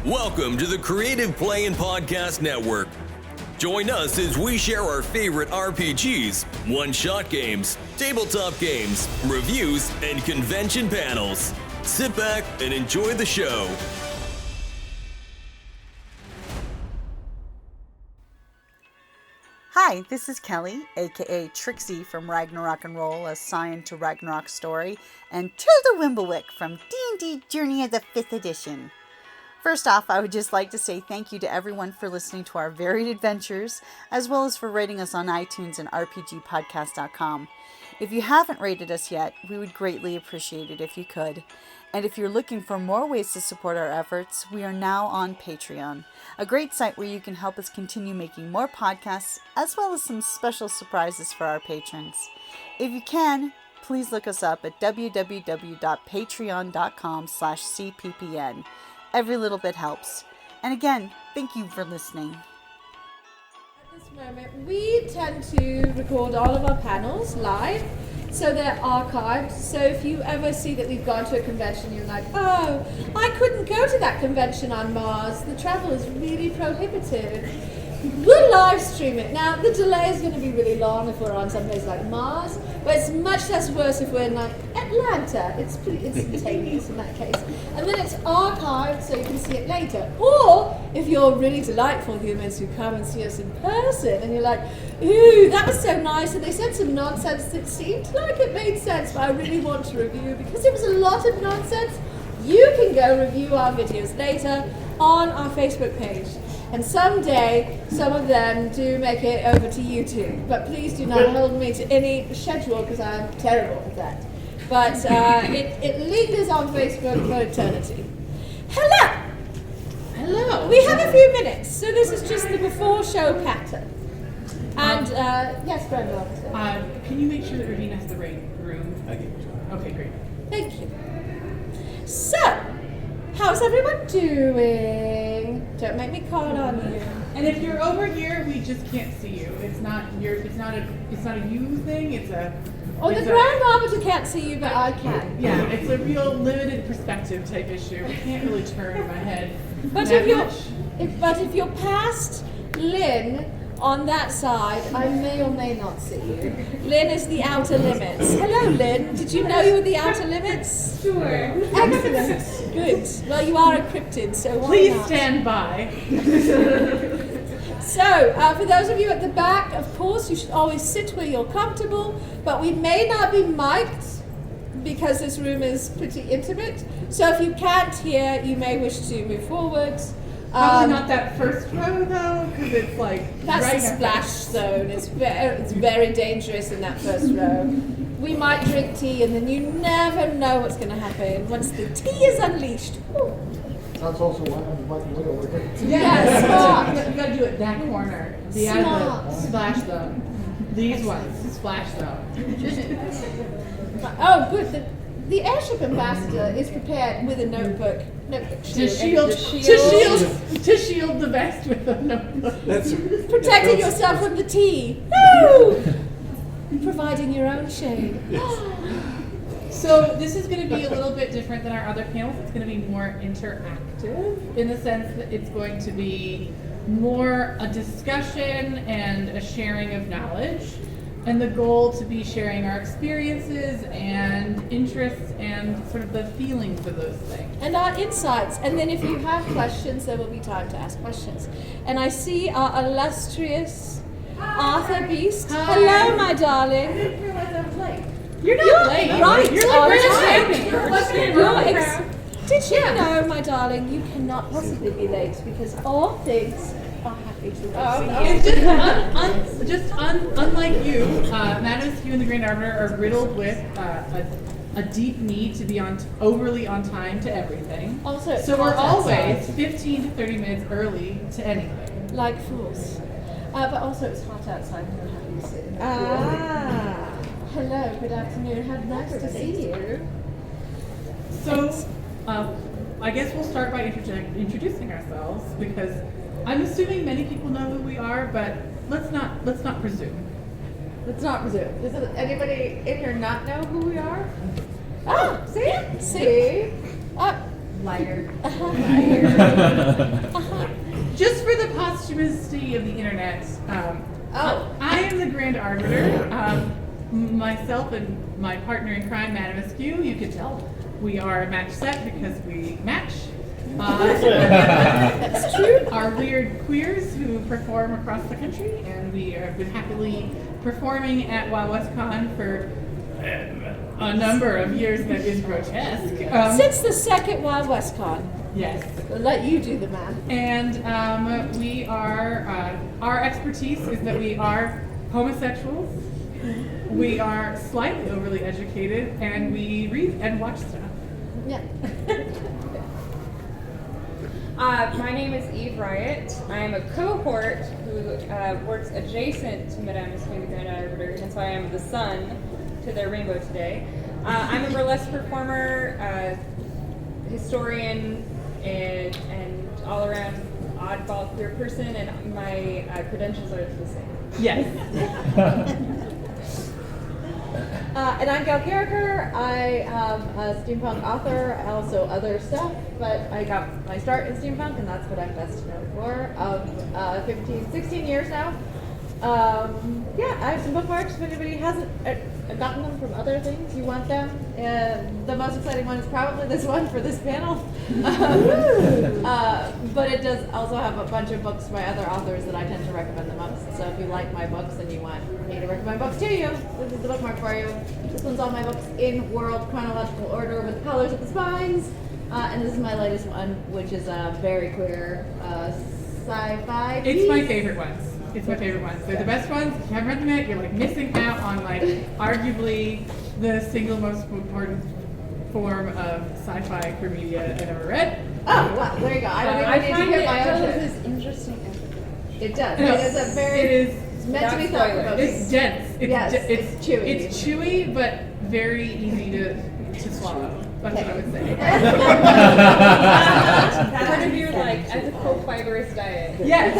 Welcome to the Creative Play and Podcast Network. Join us as we share our favorite RPGs, one-shot games, tabletop games, reviews, and convention panels. Sit back and enjoy the show. Hi, this is Kelly, aka Trixie from Ragnarok and Roll, assigned to Ragnarok Story, and Tilda Wimblewick from D&D Journey of the 5th Edition. First off, I would just like to say thank you to everyone for listening to our varied adventures, as well as for rating us on iTunes and rpgpodcast.com. If you haven't rated us yet, we would greatly appreciate it if you could. And if you're looking for more ways to support our efforts, we are now on Patreon, a great site where you can help us continue making more podcasts, as well as some special surprises for our patrons. If you can, please look us up at www.patreon.com/cppn. Every little bit helps. And again, thank you for listening. At this moment, we tend to record all of our panels live, so they're archived. So if you ever see that we've gone to a convention, you're like, oh, I couldn't go to that convention on Mars. The travel is really prohibitive. We'll live stream it. Now, the delay is going to be really long if we're on some place like Mars, but it's much less worse if we're in like Atlanta. It's pretty instantaneous in that case. And then it's archived so you can see it later. Or if you're really delightful humans who come and see us in person and you're like, ooh, that was so nice, and they said some nonsense that seemed like it made sense, but I really want to review because it was a lot of nonsense, you can go review our videos later on our Facebook page. And someday, some of them do make it over to YouTube. But please do not hold me to any schedule because I'm terrible at that. But it lingers on Facebook for eternity. Hello! Hello! We have a few minutes, so this is just the before show pattern. And, yes, Brenda. Can you make sure that Ravina has the right room? Okay, great. Thank you. So, how's everyone doing? Don't make me call on you. And if you're over here, we just can't see you. It's not a you thing. It's a. Oh, the Grand Arbiter can't see you, but I can. Yeah, it's a real limited perspective type issue. I can't really turn my head. But if you're past Lynn on that side, I may or may not see you. Lynn is the outer limits. Hello, Lynn. Did you know you were the outer limits? Sure. Excellent. Good. Well, you are encrypted, so why Please not? stand by. So, for those of you at the back, of course, you should always sit where you're comfortable, but we may not be mic'd because this room is pretty intimate. So if you can't hear, you may wish to move forward. Probably not that first row though, because it's like that's right the splash zone. It's very dangerous in that first row. We might drink tea, and then you never know what's going to happen once the tea is unleashed. Ooh. That's also why I'm like little over here. Yeah, smart. You gotta do it that corner. The other splash zone. These ones, splash zone. Oh, good. The airship ambassador is prepared with a notebook. To shield the vest with a notebook. Protecting yourself from the tea. Woo! Providing your own shade. So this is going to be a little bit different than our other panels. It's going to be more interactive in the sense that it's going to be more a discussion and a sharing of knowledge. And the goal to be sharing our experiences and interests and sort of the feelings of those things. And our insights. And then if you have questions, there will be time to ask questions. And I see our illustrious Arthur Beast. Hi. Hello, my darling. I didn't realize I was late. You're not late. Right. You're like Did you know, my darling, you cannot possibly be late because all things are happy to receive you. It's unlike you, Madame Askew and the Grand Arbiter are riddled with a deep need to be overly on time to everything. Also, so we're always 15 to 30 minutes early to anything. like fools. But also it's hot outside and we're happy to sit in the cool. Hello, good afternoon. How nice to see you. So, I guess we'll start by introducing ourselves because I'm assuming many people know who we are, but let's not presume. Let's not presume. Does anybody in here not know who we are? Oh, see? See? Liar. Just for the posthumously of the internet, I am the Grand Arbiter. Myself and my partner in crime, Madame Askew, you can tell we are a match set because we match. That's true. Are weird queers who perform across the country, and we have been happily performing at WWWC for a number of years. That is grotesque. Since the second Wild West Con. Yes. I'll let you do the math. And we are, our expertise is that we are homosexuals, we are slightly overly educated, and we read and watch stuff. Yeah. My name is Eve Riot. I am a cohort who works adjacent to Madame Askew, the Grand Arbiter, hence why I am the sun to their rainbow today. I'm a burlesque performer, historian, and all-around oddball queer person, and my credentials are the same. Yes. And I'm Gail Carriger. I am a steampunk author, also other stuff, but I got my start in steampunk, and that's what I'm best known for. 16 years now. Yeah, I have some bookmarks. If anybody hasn't gotten them from other things, you want them. The most exciting one is probably this one for this panel. But it does also have a bunch of books by other authors that I tend to recommend the most. So if you like my books and you want me to recommend books to you, this is the bookmark for you. This one's all my books in world chronological order with colors at the spines. And this is my latest one, which is a very queer sci-fi piece. It's my favorite ones. It's my favorite ones. They're the best ones. If you haven't read them yet, you're like missing out on like arguably the single most important form of sci-fi queer media I've ever read. Oh, wow, there you go. I don't even need to hear my own shit. This is interesting. It does. No, It is a very. it's meant to be Without thought-provoking. It's dense. Yes, it's chewy. It's chewy, but very easy to swallow. That's what I would say. Part of your like ethical fibrous diet. Yes,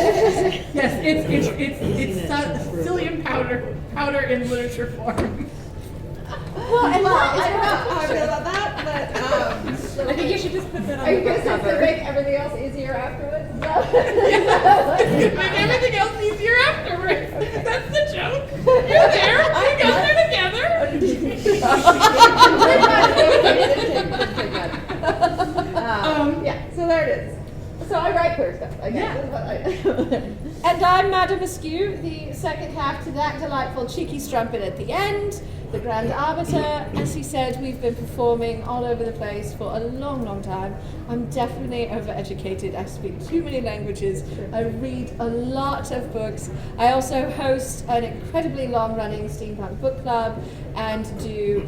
yes. It's psyllium powder in literature form. Well, I don't know how I feel about that, but I think you should just put that on are you the going book to cover. make everything else easier afterwards? Make everything else easier afterwards. That's the joke. You're there. We got there together. Yeah, so there it is. So I write queer stuff, I guess. Yeah. And I'm Madame Askew, the second half to that delightful cheeky strumpet at the end, the Grand Arbiter. As he said, we've been performing all over the place for a long, long time. I'm definitely overeducated. I speak too many languages. I read a lot of books. I also host an incredibly long-running steampunk book club and do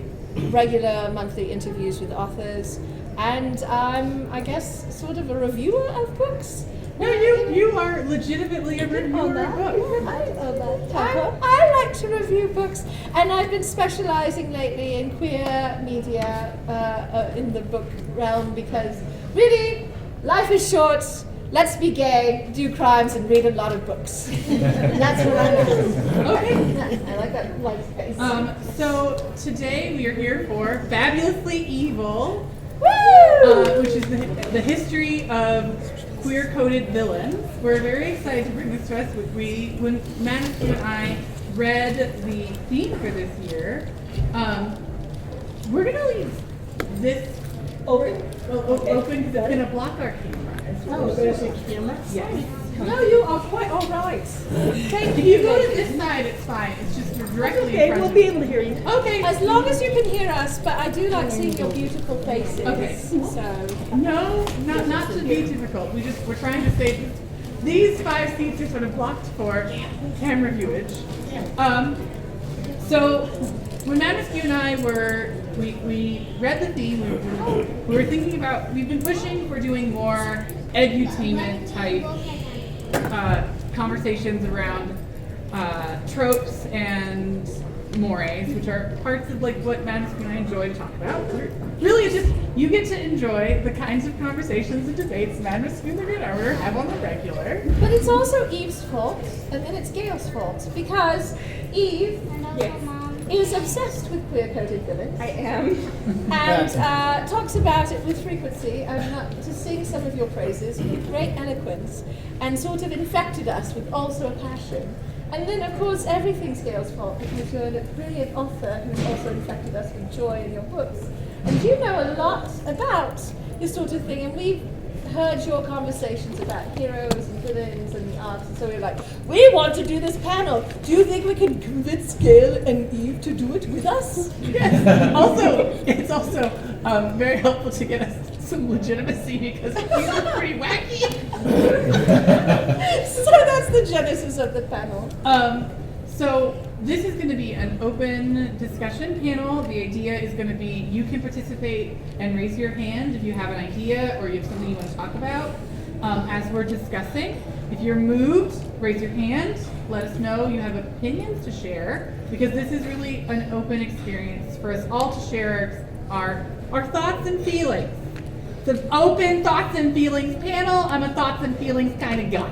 regular monthly interviews with authors. And I'm, I guess, sort of a reviewer of books. No, you are legitimately a reviewer of books. I like to review books, and I've been specializing lately in queer media in the book realm because really, life is short. Let's be gay, do crimes, and read a lot of books. That's what I'm doing. Okay. I like that light space. So today we are here for Fabulously Evil, which is the history of queer-coded villains. We're very excited to bring this to us. When Madame and I read the theme for this year, we're going to leave this open because it's going to block our camera. Oh, there's a camera? Yes. No, you are quite all right. If you go to this side, it's fine. It's just directly in Okay, front we'll of be you. able to hear you. Okay. As long as you can hear us, but I do like seeing your beautiful faces. Okay. So. No, not to be difficult. We're trying to save these 5 seats are sort of blocked for camera viewage. So when Madame Askew and I we read the theme, we were thinking about, we've been pushing for doing more edutainment type conversations around tropes and mores, which are parts of like what Madame Askew and I enjoy to talk about. Really, it's just you get to enjoy the kinds of conversations and debates Madame Askew and the Grand Arbiter have on the regular. But it's also Eve's fault, and then it's Gail's fault, because Eve is obsessed with queer-coded villains. I am. And talks about it with frequency, to sing some of your praises with great eloquence, and sort of infected us with also a passion. And then, of course, everything's Gail's fault, because you're a brilliant author who's also infected us with joy in your books. And you know a lot about this sort of thing, and we've heard your conversations about heroes and villains and the arts, and so we're like, we want to do this panel. Do you think we can convince Gail and Eve to do it with us? Yes. It's also very helpful to get us some legitimacy because these are pretty wacky. So that's the genesis of the panel. So this is going to be an open discussion panel. The idea is going to be you can participate and raise your hand if you have an idea or you have something you want to talk about as we're discussing. If you're moved, raise your hand. Let us know you have opinions to share, because this is really an open experience for us all to share our thoughts and feelings. It's an open thoughts and feelings panel. I'm a thoughts and feelings kind of guy.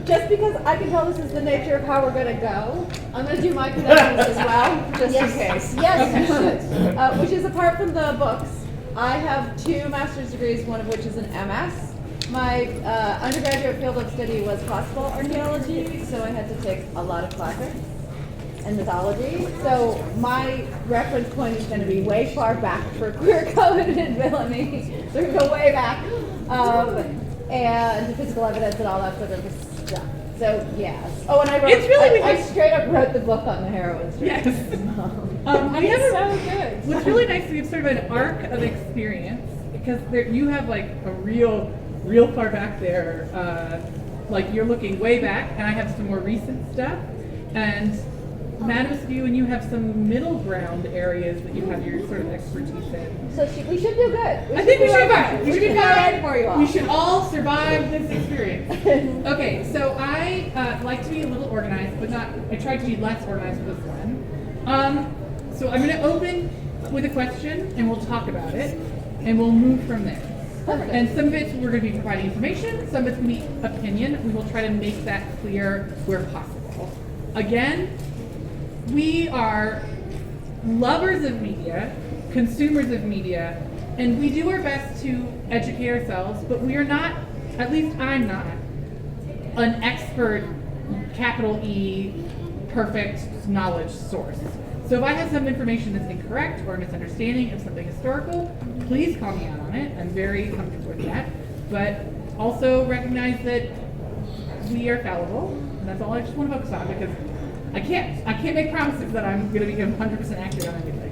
Just because I can tell this is the nature of how we're going to go, I'm going to do my credentials as well, just in case. Yes, you should. Which is, apart from the books, I have 2 master's degrees, one of which is an MS. My undergraduate field of study was classical archaeology, so I had to take a lot of classics and mythology. So my reference point is going to be way far back for queer code and villainy. So we go way back. And physical evidence and all that sort of stuff. So yes. Oh, and I straight up wrote the book on the heroine street. Yes. So good. What's really nice is we have sort of an arc of experience, because you have like a real far back there. Like you're looking way back, and I have some more recent stuff. And Madame Askew, and you have some middle ground areas that you have your sort of expertise in. So we should do good. I think we should good. We should be all right for you all. We should all survive this experience. Okay, so I like to be a little organized, but not. I tried to be less organized with this one. So I'm going to open with a question, and we'll talk about it, and we'll move from there. Perfect. And some of it we're going to be providing information, some of it's going to be opinion. We will try to make that clear where possible. Again, we are lovers of media, consumers of media, and we do our best to educate ourselves, but we are not, at least I'm not, an expert, capital E, perfect knowledge source. So if I have some information that's incorrect or a misunderstanding of something historical, please call me out on it. I'm very comfortable with that. But also recognize that we are fallible, and that's all I just want to focus on, because I can't make promises that I'm going to be 100% accurate on everything.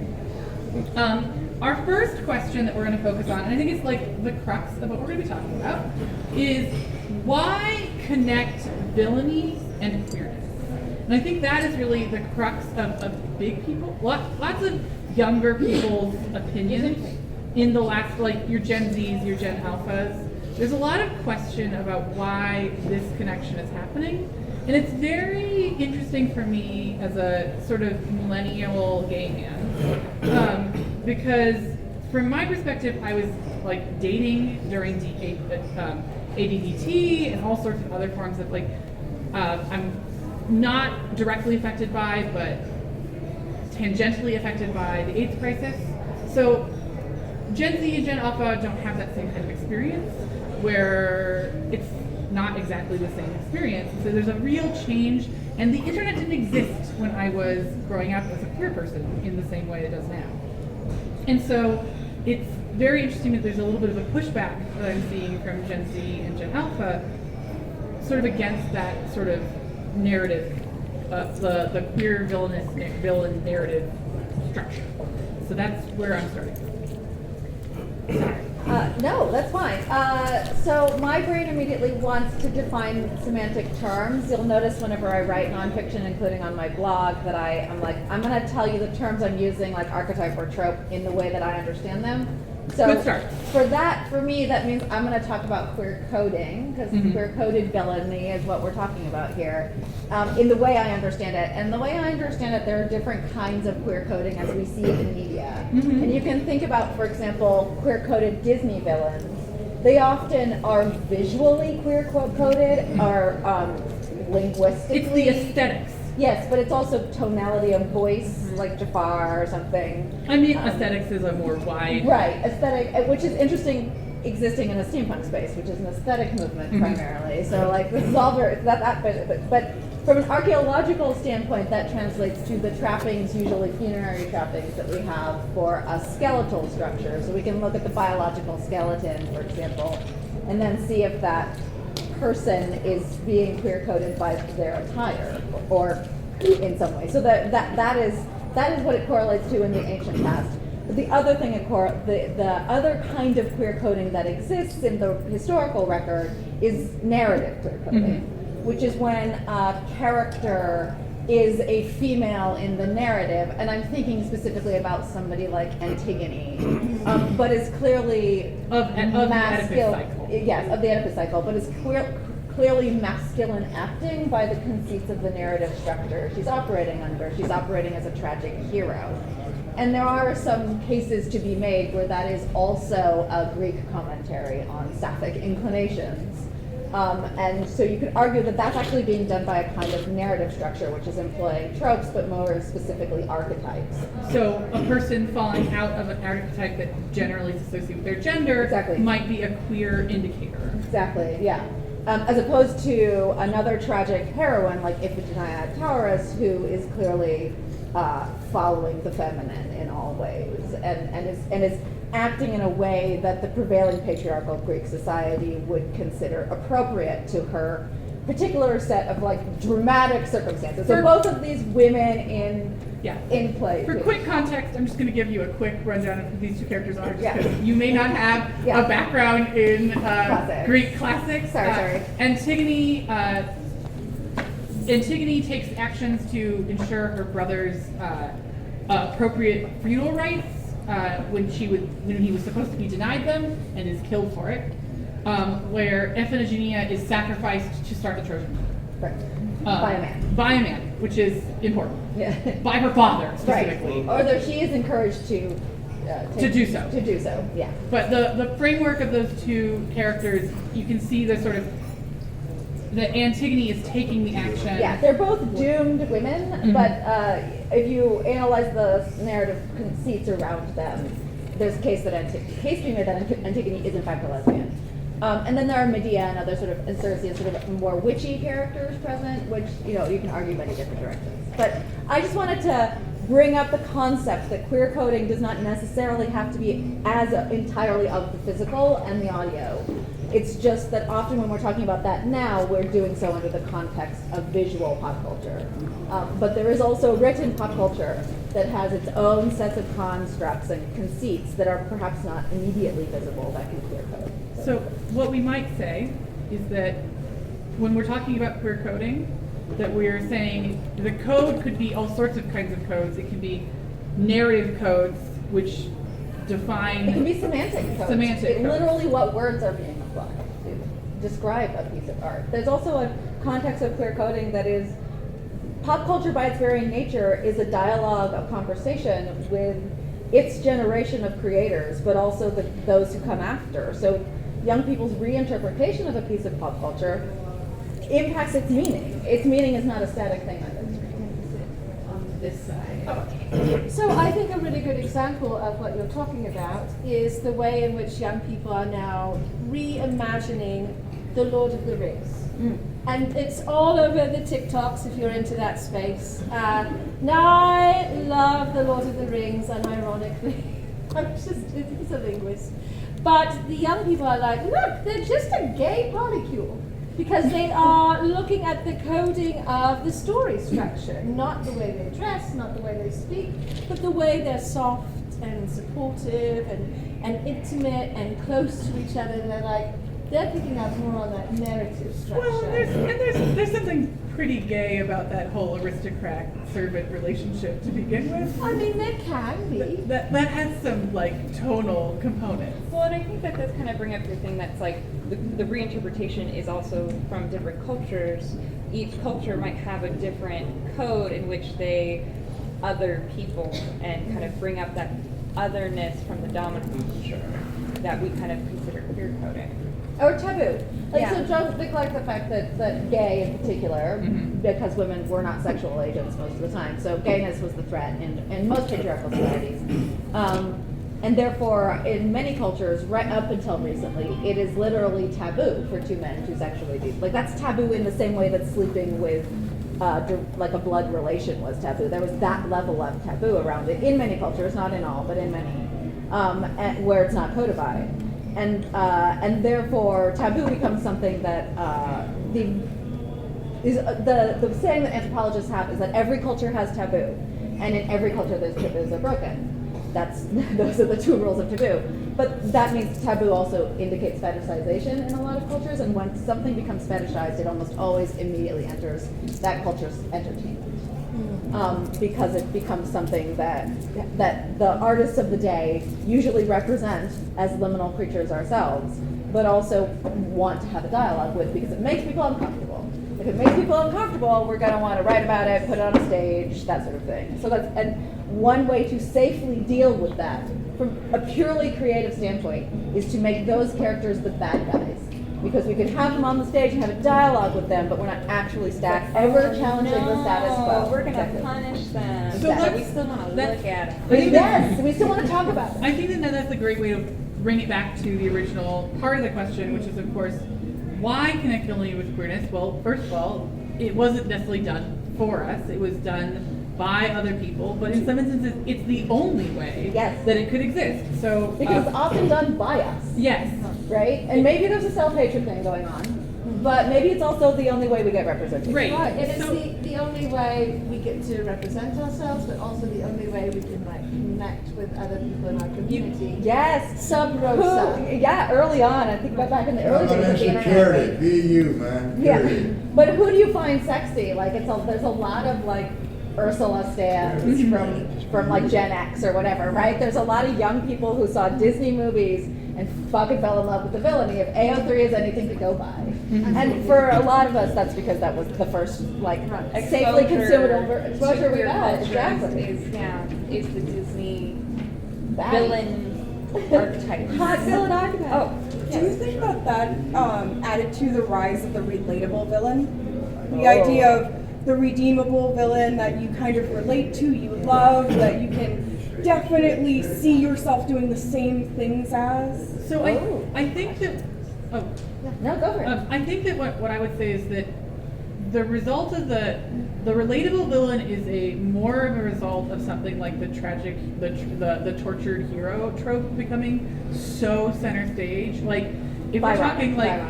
Our first question that we're going to focus on, and I think it's like the crux of what we're going to be talking about, is why connect villainy and queerness? And I think that is really the crux of big people, lots of younger people's opinions in the last, like your Gen Zs, your Gen Alphas. There's a lot of question about why this connection is happening. And it's very interesting for me as a sort of millennial gay man, because from my perspective, I was like dating during ADDT and all sorts of other forms of like, I'm not directly affected by, but tangentially affected by the AIDS crisis. So Gen Z and Gen Alpha don't have that same kind of experience, where it's not exactly the same experience. So there's a real change, and the internet didn't exist when I was growing up as a queer person in the same way it does now. And so it's very interesting that there's a little bit of a pushback that I'm seeing from Gen Z and Gen Alpha sort of against that sort of narrative, the queer villain narrative structure. So that's where I'm starting. No, that's fine. So my brain immediately wants to define semantic terms. You'll notice whenever I write nonfiction, including on my blog, that I'm going to tell you the terms I'm using, like archetype or trope, in the way that I understand them. So good start. For me, that means I'm going to talk about queer coding, because queer coded villainy is what we're talking about here, in the way I understand it. And the way I understand it, there are different kinds of queer coding as we see it in media. And you can think about, for example, queer coded Disney villains. They often are visually queer coded, are linguistically. It's the aesthetics. Yes, but it's also tonality of voice, like Jafar or something. I mean, aesthetics is a more wide. Right, aesthetic, which is interesting existing in a steampunk space, which is an aesthetic movement primarily. So like this is all very, but from an archaeological standpoint, that translates to the trappings, usually funerary trappings that we have for a skeletal structure. So we can look at the biological skeleton, for example, and then see if that person is being queer coded by their attire or in some way. So that is what it correlates to in the ancient past. But the other thing, the other kind of queer coding that exists in the historical record is narrative queer coding, which is when a character is a female in the narrative, and I'm thinking specifically about somebody like Antigone, but is clearly Of the Oedipus cycle. Yes, of the Oedipus cycle, but is clearly masculine acting by the conceits of the narrative structure she's operating under. She's operating as a tragic hero. And there are some cases to be made where that is also a Greek commentary on sapphic inclinations. And so you could argue that that's actually being done by a kind of narrative structure, which is employing tropes, but more specifically archetypes. So a person falling out of an archetype that generally is associated with their gender Exactly. might be a queer indicator. Exactly, yeah. As opposed to another tragic heroine like Iphigenia Tauris, who is clearly following the feminine in all ways, and is acting in a way that the prevailing patriarchal Greek society would consider appropriate to her particular set of like dramatic circumstances. So both of these women in play. For quick context, I'm just going to give you a quick rundown of who these two characters are, just because Yeah. you may not have Yeah. a background in Classics. Greek classics. Sorry. Antigone takes actions to ensure her brother's appropriate funeral rites when he was supposed to be denied them, and is killed for it. Where Iphigenia is sacrificed to start the Trojan War. Right. By a man. Which is important. Yeah. By her father, specifically. Right. Although she is encouraged to do so. To do so, yeah. But the framework of those two characters, you can see the sort of, that Antigone is taking the action. Yeah, they're both doomed women, but if you analyze the narrative conceits around them, there's a case being made that Antigone is in fact a lesbian. And then there are Medea and other sort of, and Circe, sort of more witchy characters present, which, you can argue many different directions. But I just wanted to bring up the concept that queer coding does not necessarily have to be as entirely of the physical and the audio. It's just that often when we're talking about that now, we're doing so under the context of visual pop culture. But there is also written pop culture that has its own sets of constructs and conceits that are perhaps not immediately visible that can queer code. So what we might say is that when we're talking about queer coding, that we're saying the code could be all sorts of kinds of codes. It can be narrative codes, which define... It can be semantic codes. Literally what words are being applied to describe a piece of art. There's also a context of queer coding that is, pop culture by its very nature is a dialogue of conversation with its generation of creators, but also those who come after. So young people's reinterpretation of a piece of pop culture impacts its meaning. Its meaning is not a static thing on this side. So I think a really good example of what you're talking about is the way in which young people are now reimagining the Lord of the Rings. And it's all over the TikToks if you're into that space. Now I love the Lord of the Rings, unironically. He's a linguist. But the young people are like, look, they're just a gay polycule. Because they are looking at the coding of the story structure, not the way they dress, not the way they speak, but the way they're soft and supportive and intimate and close to each other. They're picking up more on that narrative structure. Well, there's something pretty gay about that whole aristocrat-servant relationship to begin with. I mean, there can be. That has some, tonal components. Well, and I think that does kind of bring up the thing that's the reinterpretation is also from different cultures. Each culture might have a different code in which they other people and kind of bring up that otherness from the dominant culture that we kind of consider queer coding. Or taboo. Like, Yeah. so don't neglect the fact that gay in particular, because women were not sexual agents most of the time, so gayness was the threat in most patriarchal societies. And therefore, in many cultures, right up until recently, it is literally taboo for two men to sexually be. Like, that's taboo in the same way that sleeping with like a blood relation was taboo. There was that level of taboo around it in many cultures, not in all, but in many, where it's not codified. And therefore, taboo becomes something that the saying that anthropologists have is that every culture has taboo, and in every culture those taboos are broken. Those are the two rules of taboo. But that means taboo also indicates fetishization in a lot of cultures, and when something becomes fetishized, it almost always immediately enters that culture's entertainment. Because it becomes something that the artists of the day usually represent as liminal creatures ourselves, but also want to have a dialogue with, because it makes people uncomfortable. If it makes people uncomfortable, we're going to want to write about it, put it on a stage, that sort of thing. So and one way to safely deal with that from a purely creative standpoint is to make those characters the bad guys. Because we can have them on the stage and have a dialogue with them, but we're not actually ever challenging the status quo. We're going to punish them. So But we still want to look at them. Yes, we still want to talk about it. I think that that's a great way to bring it back to the original part of the question, which is, of course, why connect villainy with queerness? Well, first of all, it wasn't necessarily done for us. It was done by other people, but in some instances, it's the only way that it could exist. So because it's often done by us. Yes. Right? And maybe there's a self-hatred thing going on, but maybe it's also the only way we get represented. Right. Right, and it's the only way we get to represent ourselves, but also the only way we can like connect with other people in our community. Yes. Sub rosa. Yeah, early on. I think back in the early days of the internet. Insecurity, be you, man. Yeah. But who do you find sexy? Like there's a lot of like Ursula stans from like Gen X or whatever, right? There's a lot of young people who saw Disney movies and fucking fell in love with the villainy. If AO3 is anything to go by. And for a lot of us, that's because that was the first like safely consumable exposure we got. Exactly. Is the Disney villain archetype. Hot villain archetype. Oh. Do you think that added to the rise of the relatable villain? The idea of the redeemable villain that you kind of relate to, you love, that you can definitely see yourself doing the same things as? So I think that no, go for it. I think that what I would say is that the result of the relatable villain is more of a result of something like the tragic, the tortured hero trope becoming so center stage. Like if we're talking like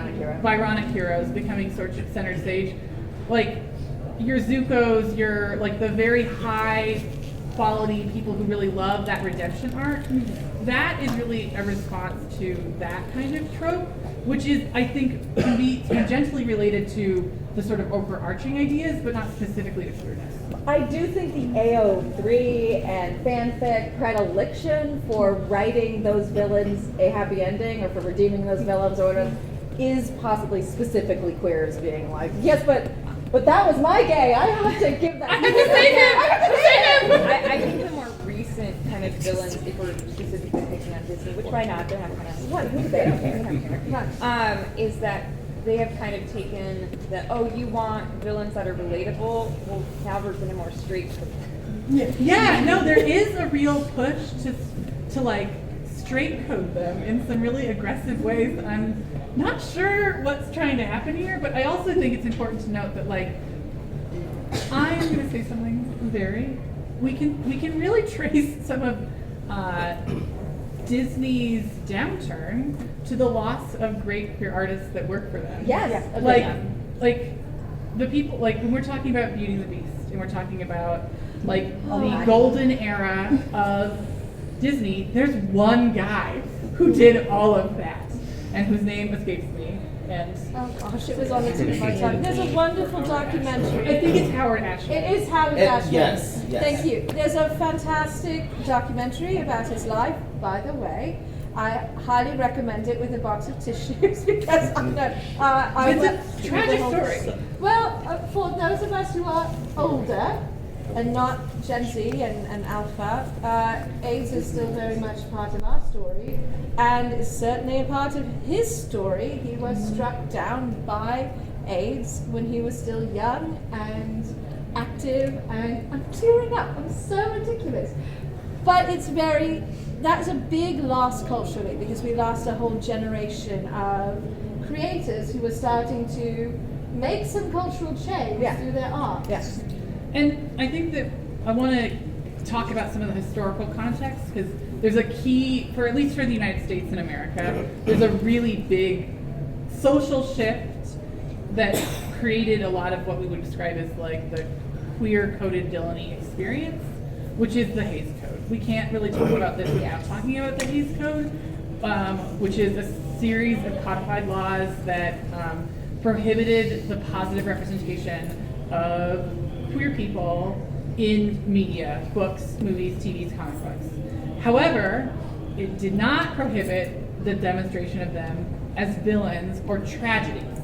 Byronic heroes becoming center stage, like your Zuko's, your like the very high quality people who really love that redemption arc, that is really a response to that kind of trope, which is, I think, can be tangentially related to the sort of overarching ideas, but not specifically to queerness. I do think the AO3 and fanfic predilection for writing those villains a happy ending or for redeeming those villains or whatever is possibly specifically queer as being like, yes, but that was my gay. I have to give that. I have to save him. I think the more recent kind of villains, if we're specifically picking on Disney, which why not? They have kind of what? Who they don't care. Is that they have kind of taken you want villains that are relatable? Well, now we're going to more straight. Yeah. No, there is a real push to like straight code them in some really aggressive ways. I'm not sure what's trying to happen here, but I also think it's important to note that like I am going to say something we can really trace some of Disney's downturn to the loss of great queer artists that work for them. Yes. Like the people, like when we're talking about Beauty and the Beast and we're talking about like the golden era of Disney, there's one guy who did all of that and whose name escapes me. And oh gosh, it was on the tip of my tongue. There's a wonderful documentary. I think it's Howard Ashman. It is Howard Ashman. Yes. Thank you. There's a fantastic documentary about his life, by the way. I highly recommend it with a box of tissues because I it's a tragic story. Well, for those of us who are older, and not Gen Z and Alpha, AIDS is still very much part of our story, and is certainly a part of his story. He was struck down by AIDS when he was still young and active, and I'm tearing up, I'm so ridiculous. But that's a big loss culturally, because we lost a whole generation of creators who were starting to make some cultural change through their art. Yes. And I think that I want to talk about some of the historical context, because there's a key, for at least for the United States and America, there's a really big social shift that created a lot of what we would describe as like the queer-coded villainy experience, which is the Hays Code. We can't really talk about this without talking about the Hays Code, which is a series of codified laws that prohibited the positive representation of queer people in media, books, movies, TVs, comic books. However, it did not prohibit the demonstration of them as villains or tragedies.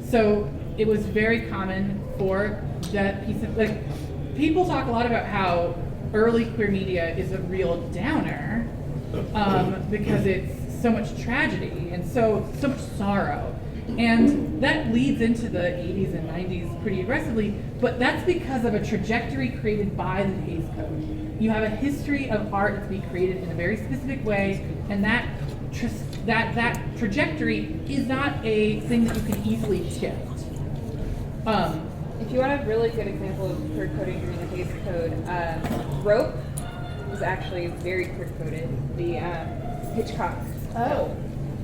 So it was very common for that piece of, like, people talk a lot about how early queer media is a real downer because it's so much tragedy and so much sorrow. And that leads into the 80s and 90s pretty aggressively, but that's because of a trajectory created by the Hays Code. You have a history of art to be created in a very specific way, and that trajectory is not a thing that you can easily shift. If you want a really good example of queer coding during the Hays Code, Rope was actually very queer coded. The Hitchcock film.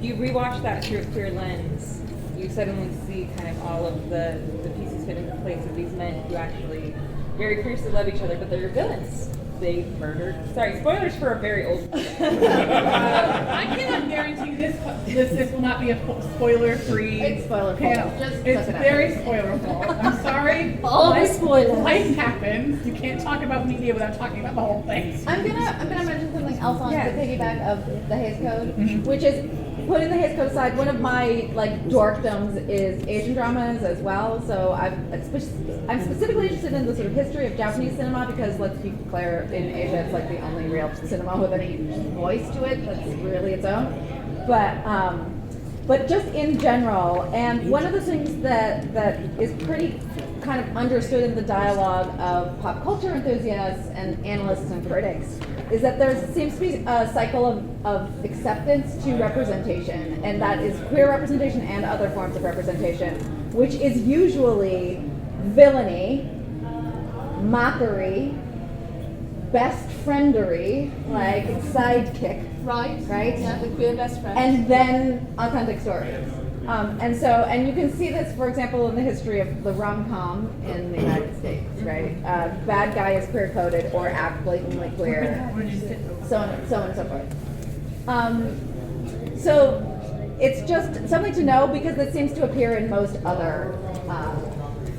You rewatch that through a queer lens, you suddenly see kind of all of the pieces fit into place of these men who actually very fiercely love each other, but they're villains. They murdered. Sorry, spoilers for a very old movie. I cannot guarantee this will not be a spoiler-free It's spoiler-full. panel. Just It's suck it up. very spoiler-full. I'm sorry. All the spoilers. Life happens. You can't talk about media without talking about the whole thing. I'm gonna mention something else on the piggyback of the Hays Code, which is putting the Hays Code aside. One of my like dorkdoms is Asian dramas as well. So I'm specifically interested in the sort of history of Japanese cinema, because let's be clear, in Asia it's like the only real cinema with any voice to it that's really its own. But just in general, and one of the things that is pretty kind of understood in the dialogue of pop culture enthusiasts and analysts and critics is that there seems to be a cycle of acceptance to representation, and that is queer representation and other forms of representation, which is usually villainy, mockery, best friendery, like sidekick, Right. right? Yeah, the queer best friend. And then authentic stories. And you can see this, for example, in the history of the rom-com in the United States, right? Bad guy is queer-coded or act blatantly queer, so on and so forth. So it's just something to know, because it seems to appear in most other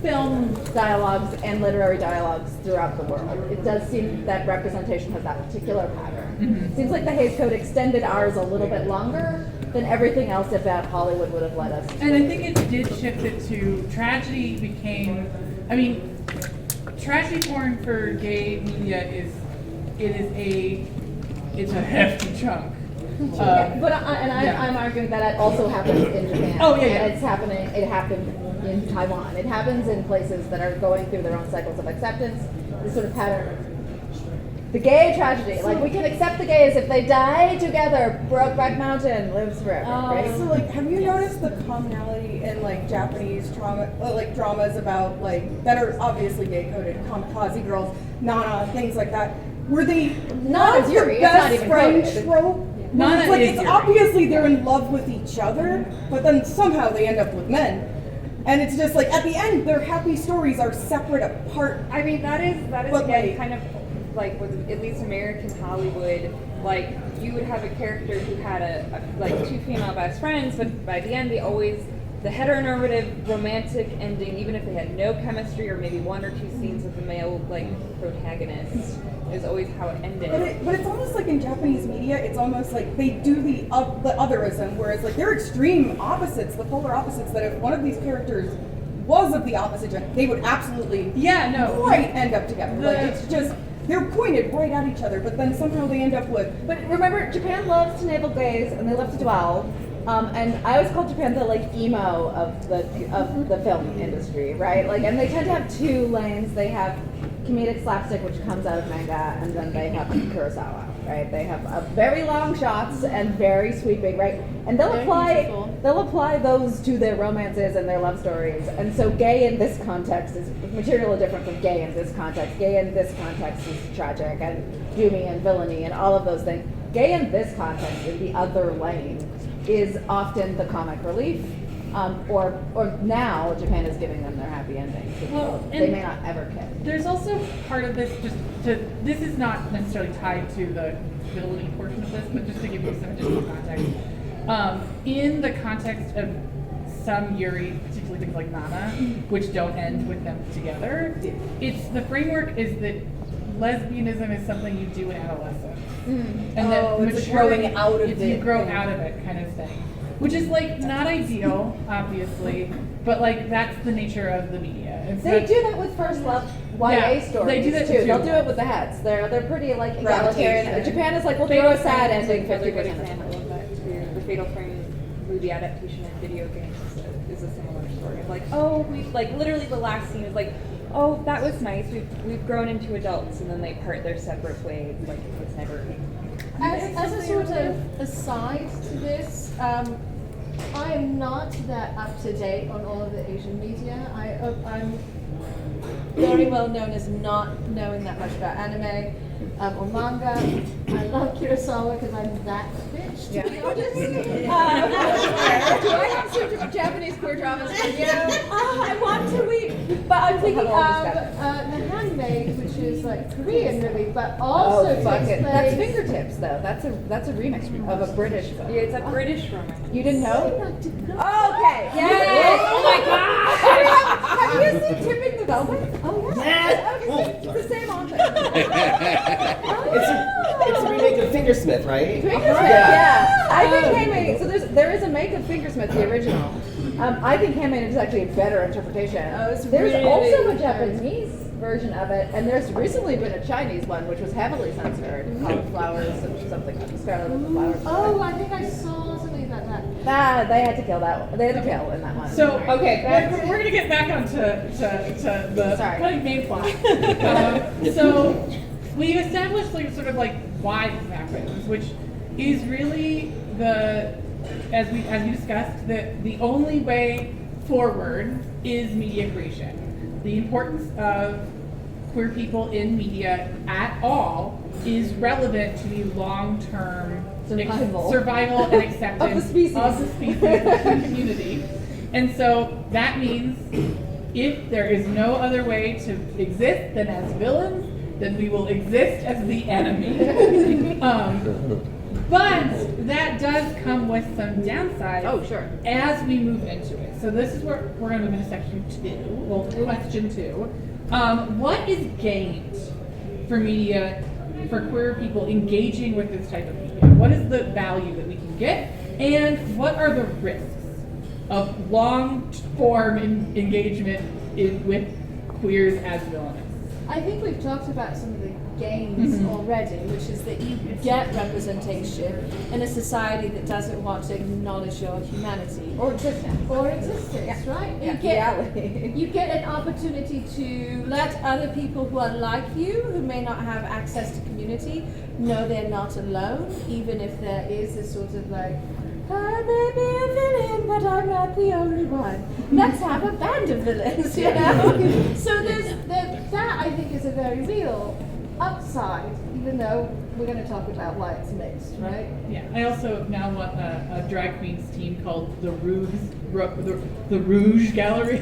film dialogues and literary dialogues throughout the world. It does seem that representation has that particular pattern. Mm-hmm. Seems like the Hays Code extended ours a little bit longer than everything else that Hollywood would have let us. And I think it did shift it to tragedy became, tragedy porn for gay media it's a hefty chunk. I'm arguing that it also happens in Japan. Oh, yeah. And it happened in Taiwan. It happens in places that are going through their own cycles of acceptance. This sort of pattern. The gay tragedy, like we can accept the gays if they die together. Brokeback Mountain lives forever, right? So like, have you noticed the commonality in like Japanese dramas about like that are obviously gay coded, Kamikaze Girls, Nana, things like that? Were they Nana's the Yuri, it's not best even friend coded. trope? Nana Like is it's Yuri. obviously they're in love with each other, but then somehow they end up with men. And it's just like at the end, their happy stories are separate apart. I mean, that is But, again like- kind of like with at least American Hollywood. Like you would have a character who had like two female best friends, but by the end the heteronormative romantic ending, even if they had no chemistry or maybe one or two scenes with the male like protagonist, is always how it ended. But it's almost like in Japanese media, it's almost like they do the otherism, whereas like they're extreme opposites, the polar opposites. That if one of these characters was of the opposite gender, they would absolutely end up together. Like, it's just, they're pointed right at each other, but then somehow they end up with. But remember, Japan loves to navel gaze, and they love to dwell. And I always call Japan the like emo of the film industry, right? Like, and they tend to have two lanes. They have comedic slapstick, which comes out of manga, and then they have Kurosawa, right? They have very long shots and very sweeping, right? And they'll apply those to their romances and their love stories. And so gay in this context is materially different from gay in this context. Gay in this context is tragic and doomy and villainy and all of those things. Gay in this context, in the other lane, is often the comic relief. Or now Japan is giving them their happy ending. They may not ever kiss. There's also part of this, this is not necessarily tied to the villainy portion of this, but just to give you some additional context. In the context of some yuri, particularly things like Nana, which don't end with them together, the framework is that lesbianism is something you do in adolescence. And that it's growing out of it. You grow out of it kind of thing. Which is like not ideal, obviously, but like that's the nature of the media. They do that with first love YA stories. They do that too. They'll do it with the heads. They're pretty like egalitarian. Japan is like, we'll throw a sad ending 50% of the time. The Fatal Frame movie adaptation in video games is a similar story. Of like, literally the last scene is like, oh, that was nice. We've grown into adults, and then they part their separate ways. Like it's never. As a sort of aside to this, I am not that up to date on all of the Asian media. I'm very well known as not knowing that much about anime or manga. I love Kurosawa because I'm that bitch, to be honest. Do I have some Japanese queer dramas for you? I want to read, but I'm thinking The Handmaid, which is like Korean really, but also takes place. That's Fingertips though. That's a remix of a British book. Yeah, it's a British romance. You didn't know? Okay. Yes. Oh my god! Have you seen Tipping the Velvet? Oh yes. It's the same author. It's a remake of Fingersmith, right? Fingersmith, yeah. I think Handmaid. So there is a make of Fingersmith, the original. I think Handmaid is actually a better interpretation. There's also a Japanese version of it, and there's recently been a Chinese one which was heavily censored, called Flowers and something, Scarlet with the Flowers. Oh, I think I saw something about that. They had to kill that one. They had to kill in that one. So we're gonna get back onto the main plot. So we established sort of why this happens, which is really as we discussed, the only way forward is media creation. The importance of queer people in media at all is relevant to the long-term survival and acceptance of the species of the community. And so that means if there is no other way to exist than as villains, then we will exist as the enemy. But that does come with some downsides as we move into it. So this is where we're going to move into section 2, question 2. What is gained for media, for queer people engaging with this type of media? What is the value that we can get? And what are the risks of long-form engagement with queers as villains? I think we've talked about some of the gains already, which is that you get representation in a society that doesn't want to acknowledge your humanity or existence, right? Yeah. You get an opportunity to let other people who are like you, who may not have access to community, know they're not alone, even if there is this sort of I may be a villain, but I'm not the only one. Let's have a band of villains, you know? So that I think is a very real upside, even though we're going to talk about why it's mixed, right? Yeah, I also now want a drag queens team called the Rouge Gallery.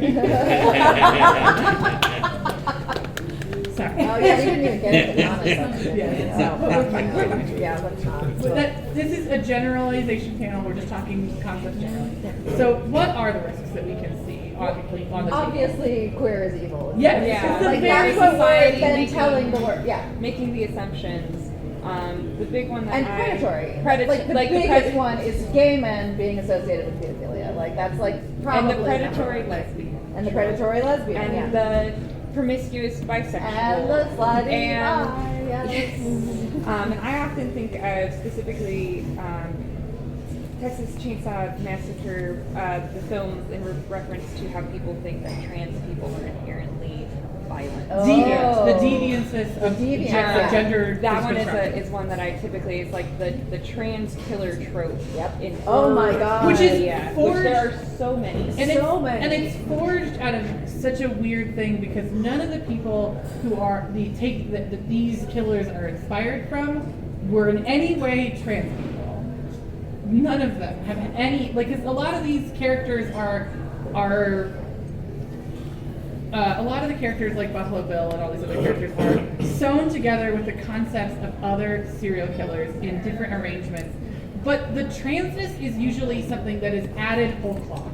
Sorry. Oh yeah, we didn't even get into This is a generalization panel. We're just talking concepts generally. So, what are the risks that we can see on the table? Obviously, queer is evil. Yes. Yeah. Like that's what we're then telling the world. Yeah. Making the assumptions. The big one that predatory. The biggest one is gay men being associated with pedophilia. Like that's like probably and the predatory lesbians. And the predatory lesbian. And the promiscuous bisexual. And the slutty and, bi, yes. and I often think of specifically Texas Chainsaw Massacre, the films in reference to how people think that trans people are inherently violent. The deviances of gender. That one is one that I typically, it's like the trans killer trope. Yep. In Oh my god. Which is which there are so many. And it's forged out of such a weird thing because none of the people who are that these killers are inspired from were in any way trans people. None of them have any, like, 'cause a lot of these characters are a lot of the characters like Buffalo Bill and all these other characters are sewn together with the concepts of other serial killers in different arrangements. But the transness is usually something that is added whole cloth.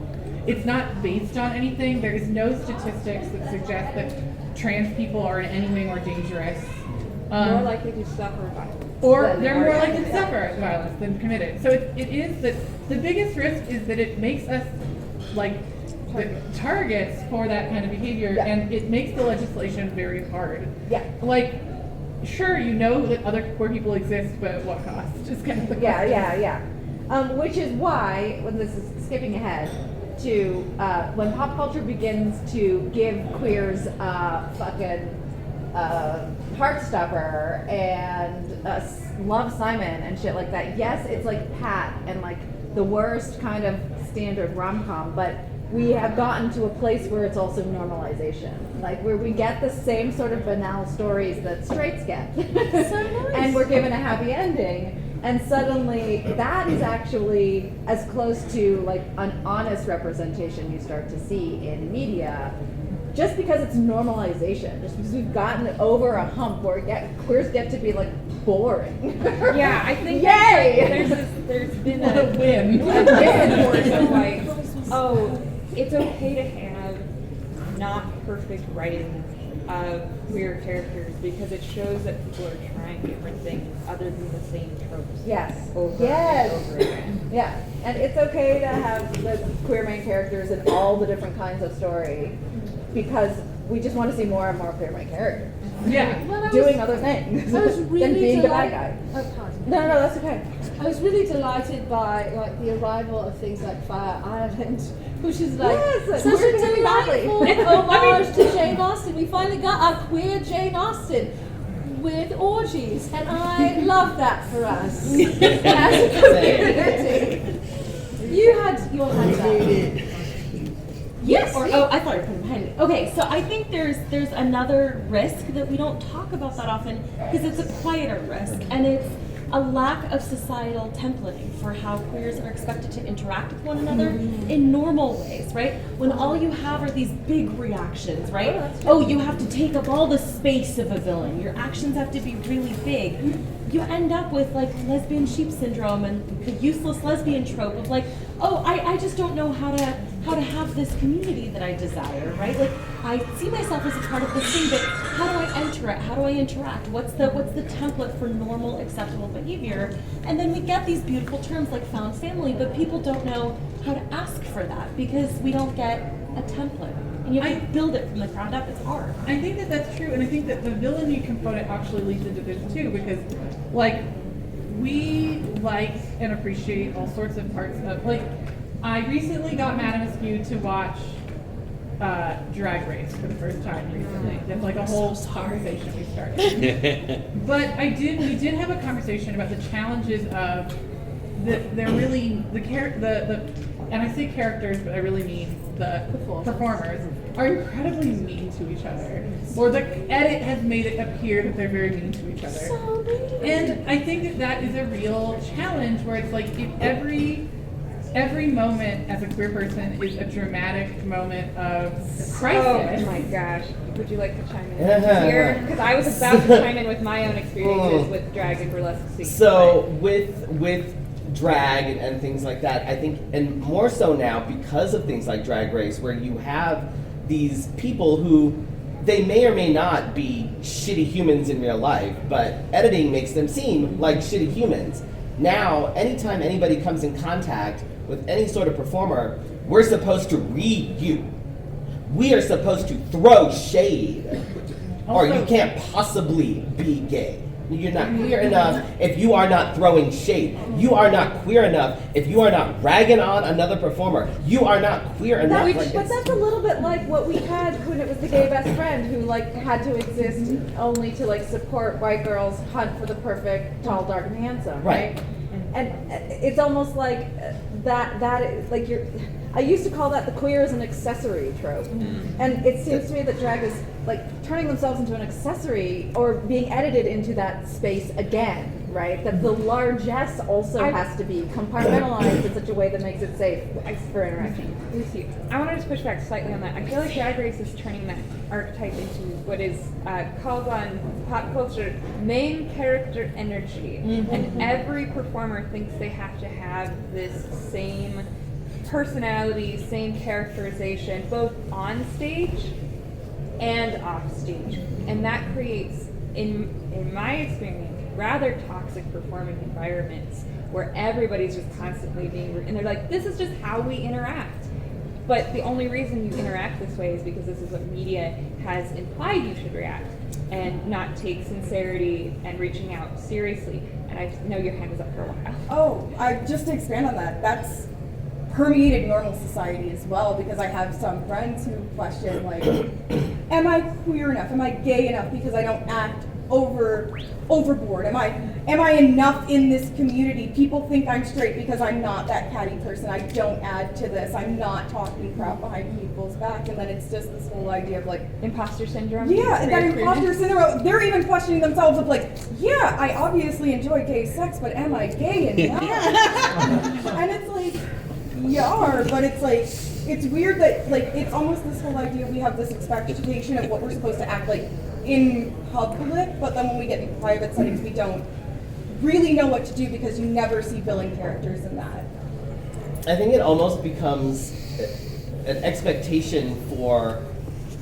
It's not based on anything. There is no statistics that suggest that trans people are in any way more dangerous. More likely to suffer violence. Or they're more likely to suffer violence than committed. So it is that the biggest risk is that it makes us like targets for that kind of behavior, and it makes the legislation very hard. Yeah. Like, sure, you know that other queer people exist, but at what cost? Just kind of the question. Yeah. Which is why, when this is skipping ahead, to when pop culture begins to give queers fucking Heartstopper and Love Simon and shit like that. Yes, it's like Pat and like the worst kind of standard rom-com, but we have gotten to a place where it's also normalization, like where we get the same sort of banal stories that straights get. So nice. And we're given a happy ending. And suddenly that is actually as close to like an honest representation you start to see in media, just because it's normalization, just because we've gotten over a hump where queers get to be like boring. Yeah, I think Yay! there's been What a win. discourse of like, oh, it's okay to have not perfect writing of queer characters because it shows that people are trying different things other than the same tropes. Yes. Over Yes. and over again. Yeah. And it's okay to have the queer main characters in all the different kinds of story because we just want to see more and more queer main characters. Yeah. Well, Doing other things I was really than being the bad delighted. guy. Oh, pardon. No, that's okay. I was really delighted by like the arrival of things like Fire Island, which is like Yes, such we're a doing badly. delightful homage to Jane Austen. We finally got our queer Jane Austen with orgies, and I love that for us as a community. You had your hand up. Yes. I thought you were putting behind me. Okay, so I think there's another risk that we don't talk about that often because it's a quieter risk, and it's a lack of societal templating for how queers are expected to interact with one another in normal ways, right? When all you have are these big reactions, right? Oh, you have to take up all the space of a villain. Your actions have to be really big. You end up with like lesbian sheep syndrome and the useless lesbian trope of like, oh, I just don't know how to have this community that I desire, right? Like I see myself as a part of this thing, but how do I enter it? How do I interact? What's the template for normal, acceptable behavior? And then we get these beautiful terms like found family, but people don't know how to ask for that because we don't get a template. And you have to build it from the ground up. It's hard. I think that that's true, and I think that the villainy component actually leads into this too, because like we like and appreciate all sorts of parts of like. I recently got Madame Askew to watch Drag Race for the first time recently. That's like a whole conversation we started. But we did have a conversation about the challenges of and I say characters, but I really mean the performers are incredibly mean to each other. Or the edit has made it appear that they're very mean to each other. So mean. And I think that is a real challenge where it's like if every moment as a queer person is a dramatic moment of crisis. Oh my gosh. Would you like to chime in here? Because I was about to chime in with my own experiences with drag and burlesque. So with drag and things like that, I think, and more so now because of things like Drag Race, where you have these people who they may or may not be shitty humans in real life, but editing makes them seem like shitty humans. Now, anytime anybody comes in contact with any sort of performer, we're supposed to read you. we are supposed to throw shade, or Also- you can't possibly be gay. You're not queer enough if you are not throwing shade. You are not queer enough if you are not ragging on another performer. You are not queer enough. But that's a little bit like what we had when it was the gay best friend who like had to exist only to like support white girls hunt for the perfect tall, dark, and handsome, right? And it's almost like that is like I used to call that the queer as an accessory trope. And it seems to me that drag is like turning themselves into an accessory or being edited into that space again, right? That the largesse also has to be compartmentalized in such a way that makes it safe for interaction. Lucy, I wanted to push back slightly on that. I feel like Drag Race is turning that archetype into what is called on pop culture main character energy. And every performer thinks they have to have this same personality, same characterization, both on stage and off stage. And that creates, in my experience, rather toxic performing environments where everybody's just constantly being, and they're like, this is just how we interact. But the only reason you interact this way is because this is what media has implied you should react and not take sincerity and reaching out seriously. And I know your hand was up for a while. Oh, just to expand on that, that's permeated normal society as well, because I have some friends who question, like, am I queer enough? Am I gay enough because I don't act overboard? Am I enough in this community? People think I'm straight because I'm not that catty person. I don't add to this. I'm not talking crap behind people's back. And then it's just this whole idea of like imposter syndrome. Yeah, that imposter syndrome. They're even questioning themselves of like, yeah, I obviously enjoy gay sex, but am I gay enough? And it's like, you are, but it's like, it's weird that like it's almost this whole idea we have this expectation of what we're supposed to act like in public, but then when we get in private settings, we don't really know what to do because you never see villain characters in that. I think it almost becomes an expectation for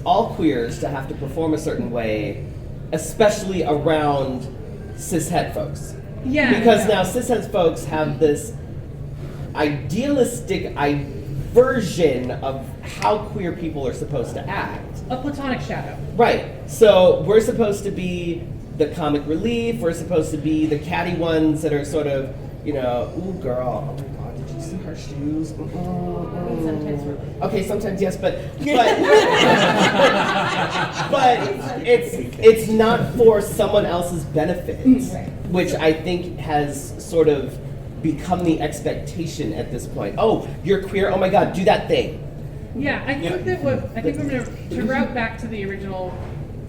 all queers to have to perform a certain way, especially around cishet folks. Yeah. Because now cishet folks have this idealistic version of how queer people are supposed to act. A platonic shadow. Right. So we're supposed to be the comic relief. We're supposed to be the catty ones that are sort of, you know, ooh, girl, oh my God, did you see her shoes? Sometimes really. Okay, sometimes yes, but it's not for someone else's benefit, which I think has sort of become the expectation at this point. Oh, you're queer. Oh my God, do that thing. Yeah, I think I'm going to route back to the original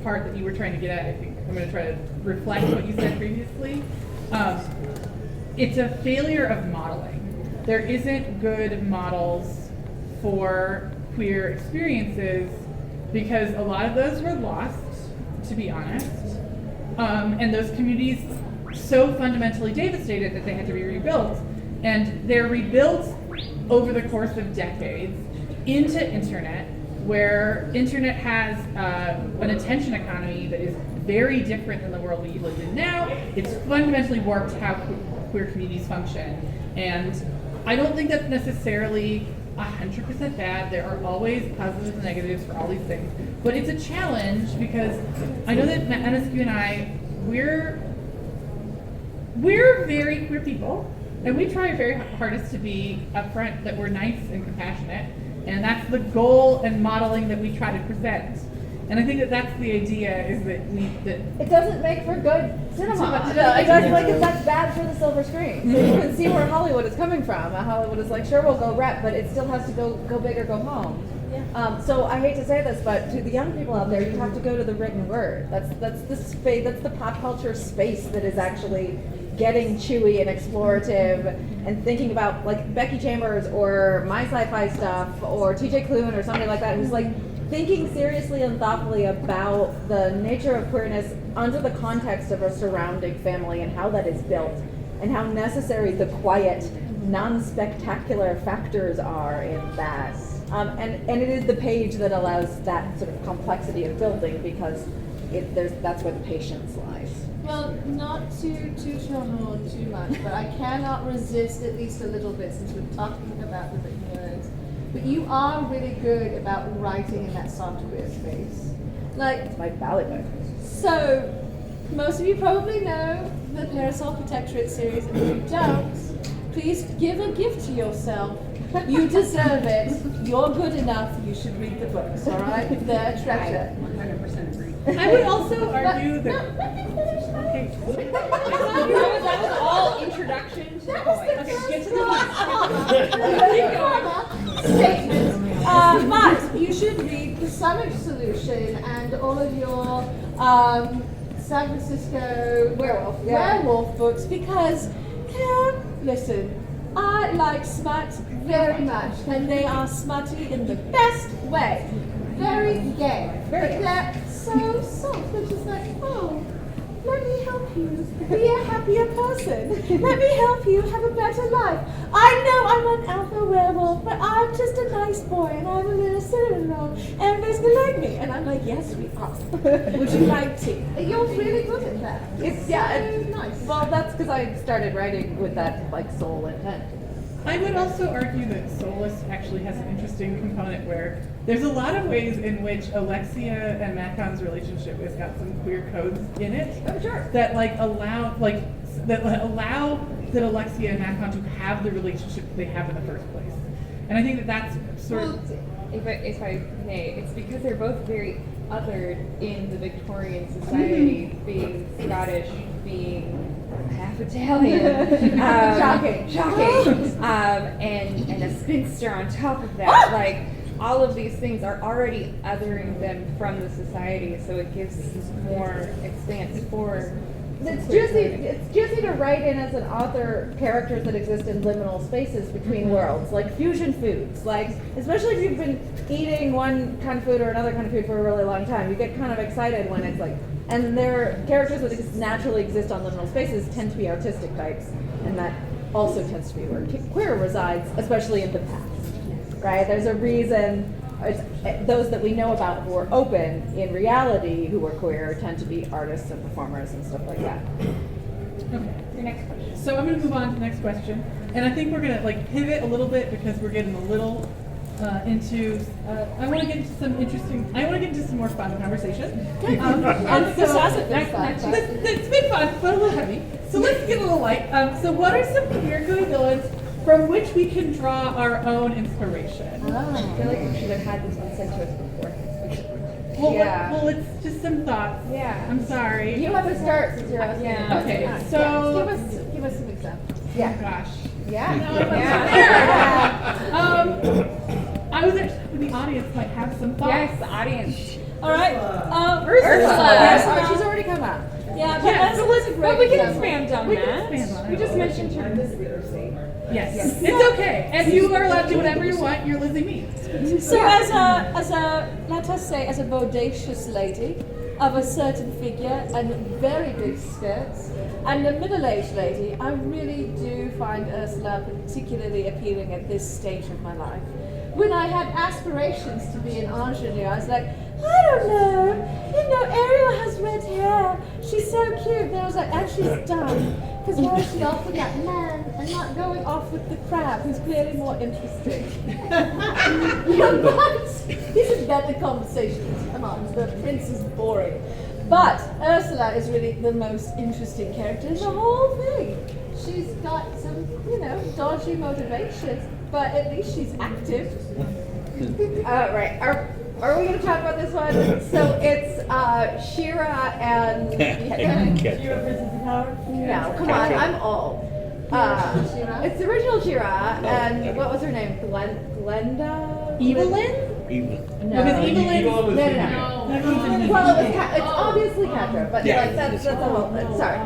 part that you were trying to get at. I think I'm going to try to reflect what you said previously. It's a failure of modeling. There isn't good models for queer experiences because a lot of those were lost, to be honest. And those communities so fundamentally devastated that they had to be rebuilt. And they're rebuilt over the course of decades into internet, where internet has an attention economy that is very different than the world we live in now. It's fundamentally warped how queer communities function. And I don't think that's necessarily 100% bad. There are always positives and negatives for all these things. But it's a challenge because I know that Madame Askew and I, we're very queer people, and we try our very hardest to be upfront that we're nice and compassionate, and that's the goal and modeling that we try to present. And I think that that's the idea, is that it doesn't make for good cinema. It does, like, that's bad for the silver screen. So you can see where Hollywood is coming from. Hollywood is like, sure, we'll go rep, but it still has to go big or go home. Yeah. So I hate to say this, but to the young people out there, you have to go to the written word. That's the space. That's the pop culture space that is actually getting chewy and explorative and thinking about, like, Becky Chambers or my sci-fi stuff or TJ Klune or somebody like that who's like thinking seriously and thoughtfully about the nature of queerness under the context of a surrounding family and how that is built and how necessary the quiet, non-spectacular factors are in that. And it is the page that allows that sort of complexity of building because that's where the patience lies. Well, not to toot your horn too much, but I cannot resist at least a little bit, since we're talking about the written words, but you are really good about writing in that soft queer space. Like, It's my ballet book. so, most of you probably know the Parasol Protectorate series, and if you don't, please give a gift to yourself. You deserve it. You're good enough. You should read the books, all right? They're a treasure. 100% agree. I would also argue that. Okay. That was all introduction to the point. Okay, get to the Statement. But you should read The Sandwich Solution and all of your San Francisco werewolf books because, listen, I like smut very much, and they are smutty in the best way. Very gay. But they're so soft. They're just like, oh, let me help you be a happier person. Let me help you have a better life. I know I'm an alpha werewolf, but I'm just a nice boy, and I'm a little cinnamon. Everybody's gonna like me. And I'm like, yes, we are. Would you like to? You're really good at that. It's nice. Well, that's because I started writing with that like soul intent. I would also argue that Soulless actually has an interesting component where there's a lot of ways in which Alexia and Macon's relationship has got some queer codes in it that allow that Alexia and Macon to have the relationship they have in the first place. And I think that that's sort of. If I may, it's because they're both very othered in the Victorian society, being Scottish, being half Italian, shocking, and a spinster on top of that. Like, all of these things are already othering them from the society, so it gives more expanse for. It's juicy to write in as an author characters that exist in liminal spaces between worlds, like fusion foods. Like, especially if you've been eating one kind of food or another kind of food for a really long time, you get kind of excited when it's like, and their characters that naturally exist on liminal spaces tend to be artistic types, and that also tends to be where queer resides, especially in the past. Right? There's a reason. Those that we know about who are open in reality, who are queer, tend to be artists and performers and stuff like that. Okay. Your next question. So I'm going to move on to the next question, and I think we're going to pivot a little bit because we're getting a little into. I want to get into some interesting. I want to get into some more fun conversation. And so it's been fun, but a little heavy. So let's get a little light. So what are some queer gooey villains from which we can draw our own inspiration? I feel like we should have had this one sent to us before. Well, it's just some thoughts. Yeah. I'm sorry. You have to start since you're asking. Yeah. Okay, so Give us some examples. Yeah. oh gosh. Yeah. I was actually, the audience might have some thoughts. Yes, the audience. All right. Ursula. She's already come out. Yeah, but Yeah, Ursula's a great But we can example. expand on We that. can expand on it. We just mentioned her literacy. Yes. It's okay. And you are allowed to do whatever you want. You're Lizzie Me. So as a let us say as a bodacious lady of a certain figure and very big skirts and a middle-aged lady, I really do find Ursula particularly appealing at this stage of my life. When I had aspirations to be an ingenue, I was like, I don't know, Ariel has red hair, she's so cute. And I was like, and she's dumb, because why is she off with that man and not going off with the crab, who's clearly more interesting? But this is better conversations. Come on, the prince is boring. But Ursula is really the most interesting character in the whole thing. She's got some, dodgy motivations, but at least she's active. Right. Are we going to talk about this one? So it's She-Ra and She-Ra versus the Power? No, come on, I'm old. She-Ra? It's the original She-Ra, and what was her name? Glenda? Evelyn? No. Because Evelyn. No. Well, it's obviously Catra, but that's a whole. Sorry.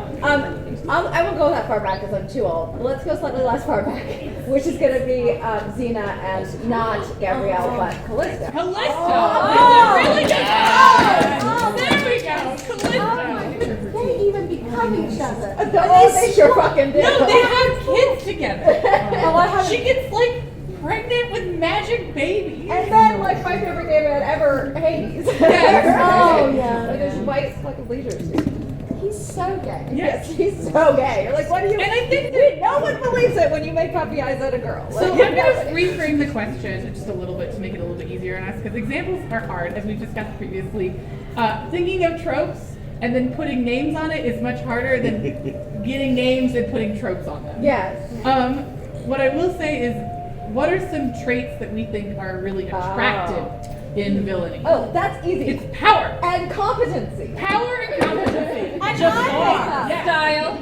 I won't go that far back because I'm too old. Let's go slightly less far back, which is going to be Xena and not Gabrielle, but Callista. Callisto! Oh! Really good! There we go! Callisto! They even become each other. They sure fucking do. No, they have kids together. She She gets pregnant with magic babies. And then, my favorite game ever, Hades. Yes. Oh, yeah. Like, there's white, leisure suit. He's so gay. Yes. He's so gay. You're like, what do you? And I think that no one believes it when you make puppy eyes at a girl. So Like, I'm going to reframe the question just a little bit to make it a little bit easier on us, because examples are hard, as we've discussed previously. Thinking of tropes and then putting names on it is much harder than getting names and putting tropes on them. Yes. What I will say is, what are some traits that we think are really attractive in villainy? Oh, that's easy. It's power. And competency. Power and competency. And Style.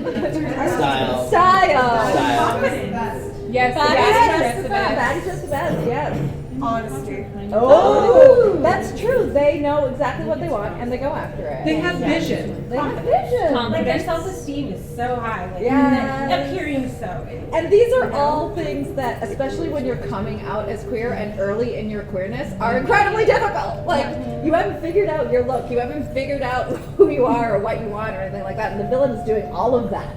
Yes, Baddie's just the best, yes. Honesty. Oh, that's true. They know exactly what they want and they go after it. They have vision. They have vision. Like their self-esteem is so high, like appearing so. And these are all things that, especially when you're coming out as queer and early in your queerness, are incredibly difficult. Like, you haven't figured out your look, you haven't figured out who you are or what you want or anything like that, and the villain is doing all of that.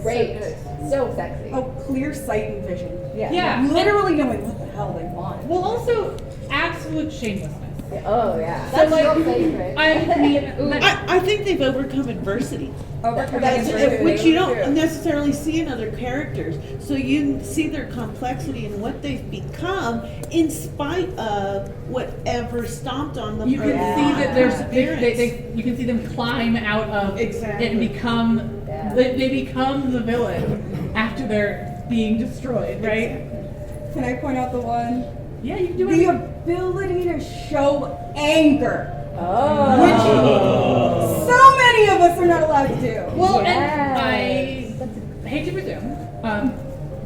Great. So sexy. Oh, clear sight and vision. Yeah. Literally knowing what the hell they want. Well, also, absolute shamelessness. Oh, yeah. So, That's like, your favorite. I think they've overcome adversity. That's Which you don't necessarily see in other characters. So you see their complexity and what they've become in spite of whatever stomped on them. You can see that you can see them climb out of and become they become the villain after they're being destroyed, right? Can I point out the one? Yeah, you can do the it. ability to show anger. Oh. Which so many of us are not allowed to do. Well, and I hate to presume.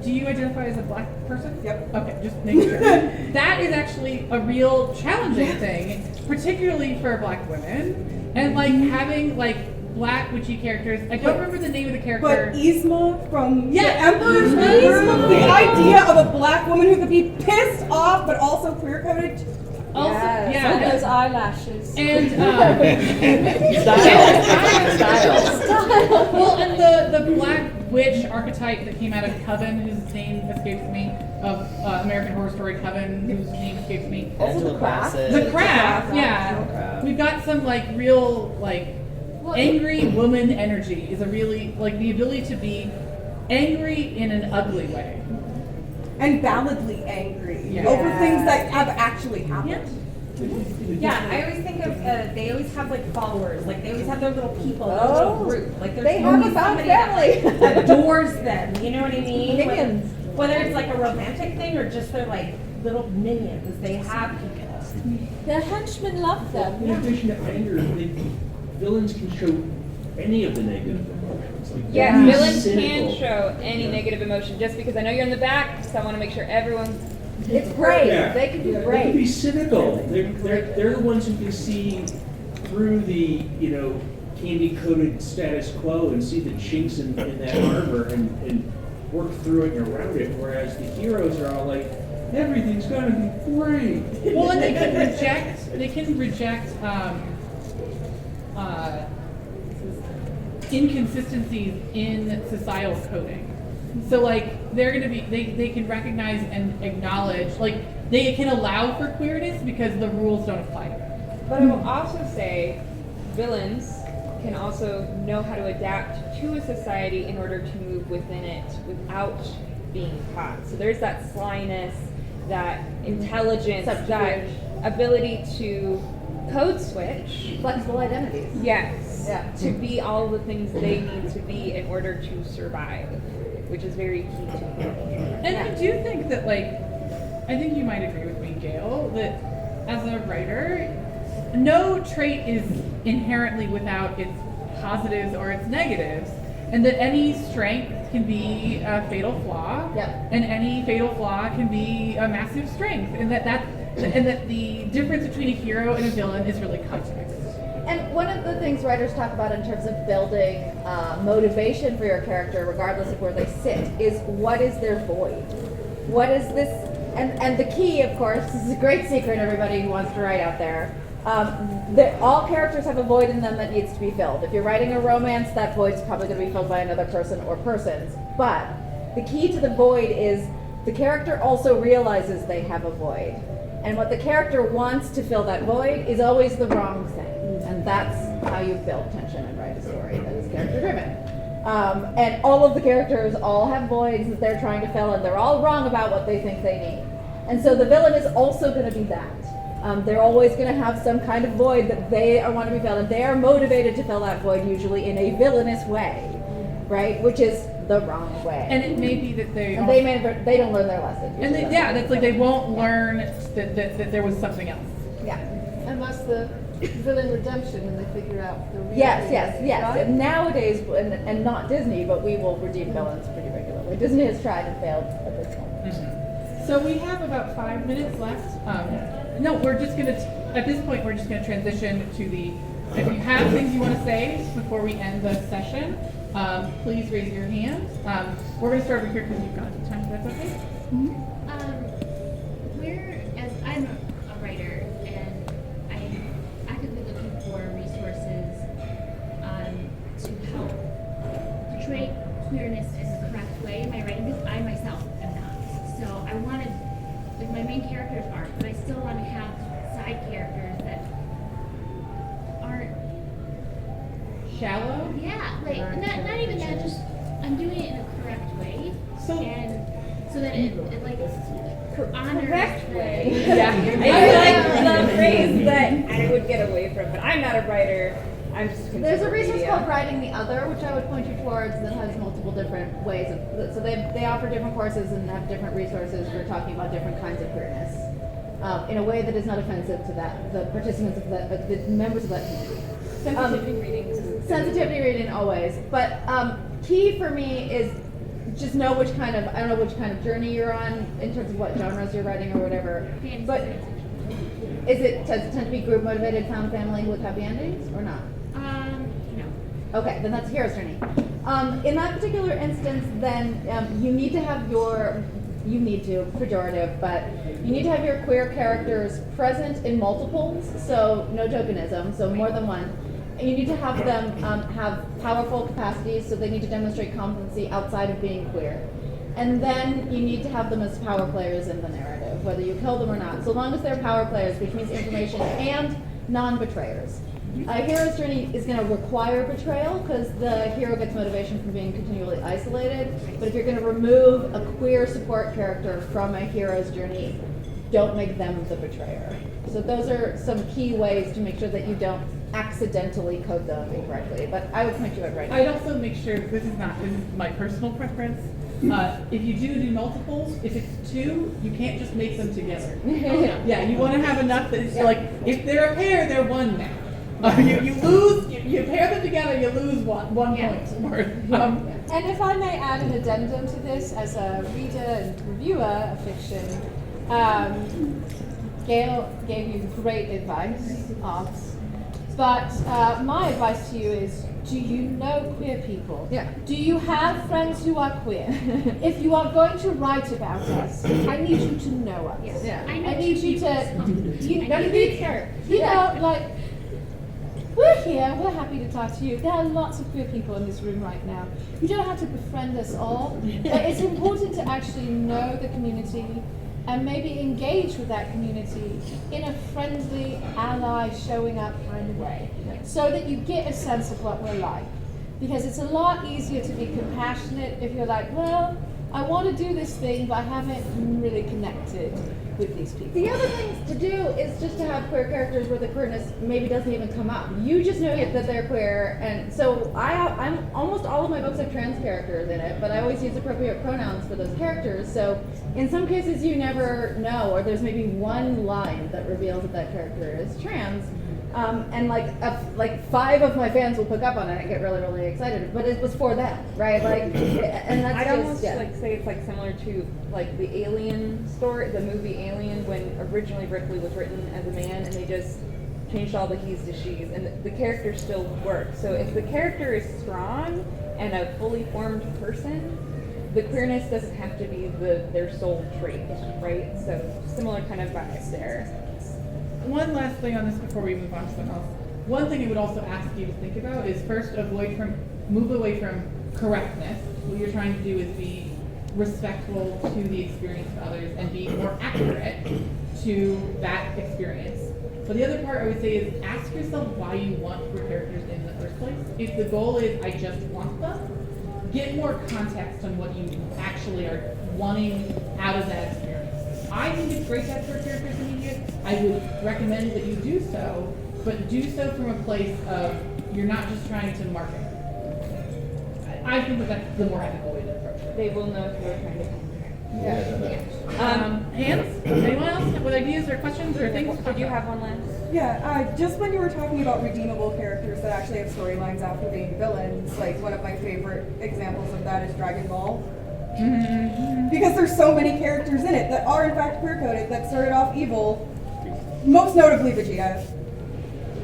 Do you identify as a black person? Yep. Okay, just making sure. That is actually a real challenging thing, particularly for black women. And like having like black witchy characters. I don't remember the name of the character. But Yzma from Yeah, the Emperor's Groove, the idea of a black woman who could be pissed off but also queer coded. Also, yeah, And those eyelashes. and Style. well, and the black witch archetype that came out of Coven, whose name escapes me, of American Horror Story Coven, whose name escapes me. Also the craft. The craft, yeah. We've got some like real like angry woman energy is a really like the ability to be angry in an ugly way. And validly angry Yeah. over things that have actually happened. Yeah, I always think of they always have like followers, like they always have their little people, their Oh. little group. Like there's They have always a found somebody that family. adores them. You know what I mean? Minions. Whether it's like a romantic thing or just they're like little minions, they have people. The henchmen love them. In addition to anger, villains can show any of the negative emotions. Like, Yes, they're villains cynical. can show any negative emotion. Just because I know you're in the back, so I want to make sure everyone's. It's brave. Yeah. They can do They can brave. be cynical. They're the ones who can see through the candy coated status quo and see the chinks in that armor and work through it and around it. Whereas the heroes are all like, everything's gonna be great. Well, and they can reject inconsistencies in societal coding. So like they're gonna be they can recognize and acknowledge like they can allow for queerness because the rules don't apply to them. But I will also say, villains can also know how to adapt to a society in order to move within it without being caught. So there's that slyness, that intelligence, that ability to code switch. Flexible identities. Yes. Yeah. To be all the things they need to be in order to survive, which is very key to them. And I do think that I think you might agree with me, Gail, that as a writer, no trait is inherently without its positives or its negatives, and that any strength can be a fatal flaw, and any fatal flaw can be a massive strength, and that the difference between a hero and a villain is really context. And one of the things writers talk about in terms of building motivation for your character, regardless of where they sit, is what is their void? What is this? And the key, of course, this is a great secret, everybody who wants to write out there, that all characters have a void in them that needs to be filled. If you're writing a romance, that void's probably going to be filled by another person or persons. But the key to the void is the character also realizes they have a void. And what the character wants to fill that void is always the wrong thing. And that's how you build tension and write a story that is character driven. And all of the characters all have voids that they're trying to fill, and they're all wrong about what they think they need. And so the villain is also going to be that. They're always going to have some kind of void that they want to be filled, and they are motivated to fill that void usually in a villainous way, right? Which is the wrong way. And it may be that they don't learn their lesson. And that's like they won't learn that there was something else. Yeah. Unless the villain redemption when they figure out the real Yes. right? And nowadays, and not Disney, but we will redeem villains pretty regularly. Disney has tried and failed at this point. Mm-hmm. So we have about 5 minutes left. No, we're just gonna, at this point, we're just gonna transition to if you have things you want to say before we end the session, please raise your hand. We're gonna start over here because you've got some time, if that's okay? Mm-hmm. I'm a writer, and I'm actively looking for resources to help portray queerness in the correct way in my writing, because I myself am not. So I wanted, like, my main characters aren't, but I still want to have side characters that aren't shallow. Yeah, like not even that. Just I'm doing it in a correct way, and so that it like honors correct the- way. Yeah, I like the phrase that I would get away from, but I'm not a writer. I'm just There's a resource media. called Writing the Other, which I would point you towards, that has multiple different ways of. So they offer different courses and have different resources for talking about different kinds of queerness, in a way that is not offensive to the participants of that, the members of that community. Sensitivity reading. Sensitivity reading always, but key for me is just know which kind of, I don't know which kind of journey you're on in terms of what genres you're writing or whatever. But does it tend to be group motivated, found family with happy endings or not? No. Okay, then that's a hero's journey. In that particular instance, then you need to have pejorative, but you need to have your queer characters present in multiples, so no tokenism, so more than one. And you need to have them have powerful capacities, so they need to demonstrate competency outside of being queer. And then you need to have them as power players in the narrative, whether you kill them or not, so long as they're power players, which means information, and non-betrayers. A hero's journey is going to require betrayal because the hero gets motivation from being continually isolated. But if you're going to remove a queer support character from a hero's journey, don't make them the betrayer. So those are some key ways to make sure that you don't accidentally code them incorrectly. But I would point you at writing. I'd also make sure, this is my personal preference. If you do multiples, if it's 2, you can't just make them together. Yeah, you want to have enough that it's like, if they're a pair, they're 1 now. You lose, you pair them together, you lose one point. And if I may add an addendum to this, as a reader and reviewer of fiction, Gail gave you great advice, but my advice to you is, do you know queer people? Yeah. Do you have friends who are queer? If you are going to write about us, I need you to know us. Yes. Yeah. I need you to, you Yeah. know, like, we're here, we're happy to talk to you. There are lots of queer people in this room right now. You don't have to befriend us all, but it's important to actually know the community and maybe engage with that community in a friendly, ally, showing up kind of way, so that you get a sense of what we're like. Because it's a lot easier to be compassionate if you're like, well, I want to do this thing, but I haven't really connected with these people. The other thing to do is just to have queer characters where the queerness maybe doesn't even come up. You just know that they're queer, and so I'm almost all of my books have trans characters in it, but I always use appropriate pronouns for those characters. So in some cases you never know, or there's maybe one line that reveals that that character is trans. And like 5 of my fans will pick up on it and get really, really excited. But it was for them, right? Like, and that's I'd just, almost like say it's like similar to like the Alien story, the movie Alien, when originally Ripley was written as a man and they just changed all the he's to she's, and the character still works. So if the character is strong and a fully formed person, the queerness doesn't have to be their sole trait, right? So similar kind of vibes there. One last thing on this before we move on to something else. One thing I would also ask you to think about is first move away from correctness. What you're trying to do is be respectful to the experience of others and be more accurate to that experience. But the other part I would say is ask yourself why you want queer characters in the first place. If the goal is I just want them, get more context on what you actually are wanting out of that experience. I think it's great to have queer characters in media. I would recommend that you do so, but do so from a place of you're not just trying to market. I think that that's the more ethical way to approach it. They will know if you're trying to. Hands? Anyone else with ideas or questions or things? Did you have one last? Yeah, just when you were talking about redeemable characters that actually have storylines after being villains, like one of my favorite examples of that is Dragon Ball. Because there's so many characters in it that are in fact queer-coded that started off evil, most notably Vegeta.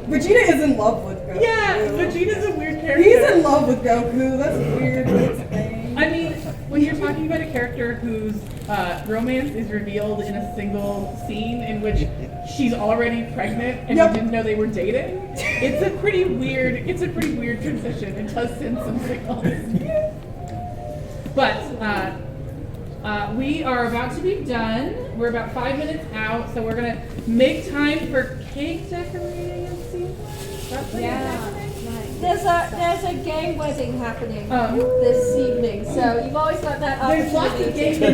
Vegeta is in love with Goku. Yeah, Vegeta's a weird character. He's in love with Goku, that's weird, but it's fine. I mean, when you're talking about a character whose romance is revealed in a single scene in which she's already pregnant and you didn't know they were dating, it's a pretty weird transition. It does send some signals. But we are about to be done. We're about 5 minutes out, so we're gonna make time for cake decorating and season. There's a gay wedding happening this evening, so you've always got that opportunity. There's lots of gays to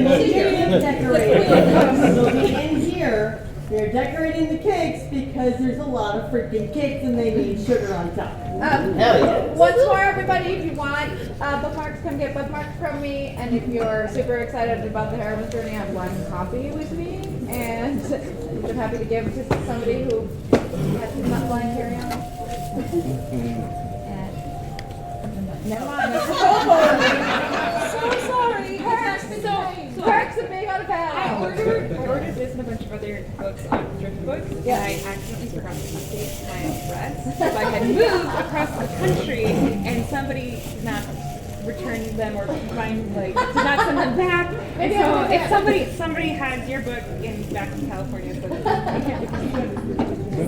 They'll be in here. They're decorating the cakes because there's a lot of freaking cakes and they need sugar on top. Once more, everybody, if you want bookmarks, come get bookmarks from me. And if you're super excited about the heroine's journey, I have one copy with me, and I'm happy to give it to somebody who has to not blind carry on. Never mind. So sorry. Perks of being on a panel. I ordered this and a bunch of other books on thrift books, and I accidentally forgot to update my address because I had moved across the country and somebody did not return them or did not send them back. And so if somebody has your book back in California, so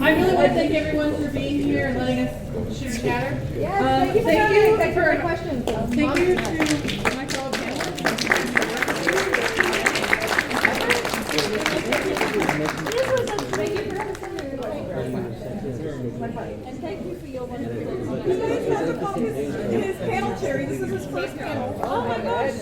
I really want to thank everyone for being here and letting us shoot chatter. Yes, thank you for coming. Thank you for your questions. Thank you to my fellow panelists. And thank you for your wonderful. You guys have to call his panel cherry. This is his first panel. Oh my gosh,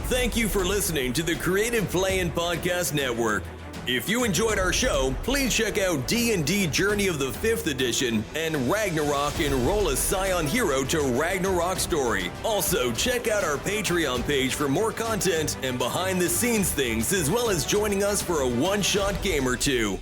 Thank you for listening to the Creative Play-In Podcast Network. If you enjoyed our show, please check out D&D Journey of the 5th Edition and Ragnarok Enroll a Scion Hero to Ragnarok Story. Also, check out our Patreon page for more content and behind-the-scenes things, as well as joining us for a one-shot game or two.